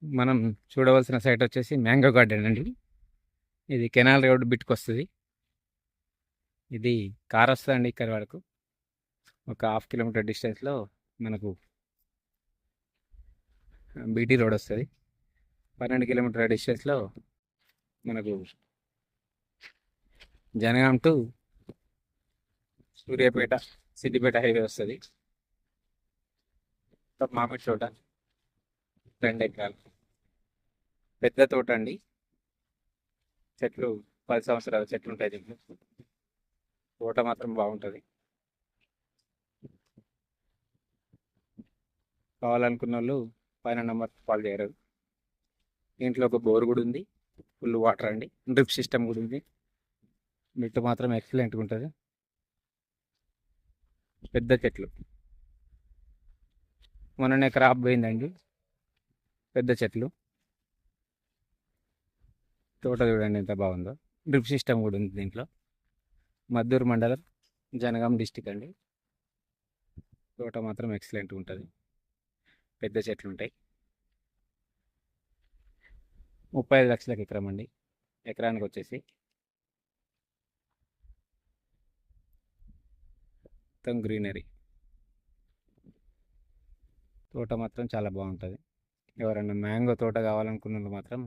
మనం చూడవలసిన సైట్ వచ్చేసి మ్యాంగో గార్డెన్ అండి. ఇది కెనాల్ రోడ్ బిట్కి వస్తుంది. ఇది కార్ వస్తుందండి ఇక్కడ వరకు. ఒక హాఫ్ కిలోమీటర్ డిస్టెన్స్లో మనకు బీటీ రోడ్ వస్తుంది. 12 కిలోమీటర్ డిస్టెన్స్లో మనకు జనగాం టు సూర్యాపేట సిద్దిపేట హైవే వస్తుంది. మామిడి తోట 2 ఎకరాలు పెద్ద తోట అండి. చెట్లు 10 సంవత్సరాల చెట్లు ఉంటాయి దీంట్లో. తోట మాత్రం బాగుంటుంది. కావాలనుకున్న వాళ్ళు పైన నెంబర్ కాల్ చేయరు. దీంట్లో ఒక బోర్ కూడా ఉంది. ఫుల్ వాటర్ అండి. డ్రిప్ సిస్టమ్ కూడా ఉంది. మిట్టు మాత్రం ఎక్సలెంట్గా ఉంటుంది. పెద్ద చెట్లు మొన్ననే క్రాప్ పోయిందండి. పెద్ద చెట్లు. తోట చూడండి ఎంత బాగుందో. డ్రిప్ సిస్టమ్ కూడా ఉంది దీంట్లో. మద్దూరు మండలం, జనగాం డిస్టిక్ అండి. తోట మాత్రం ఎక్సలెంట్గా ఉంటుంది. పెద్ద చెట్లు ఉంటాయి. 35 లక్షలకు ఎకరం అండి. ఎకరానికి వచ్చేసి మొత్తం గ్రీనరీ. తోట మాత్రం చాలా బాగుంటుంది. ఎవరైనా మ్యాంగో తోట కావాలనుకున్న వాళ్ళు మాత్రం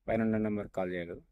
పైన నెంబర్ కాల్ చేయగలరు.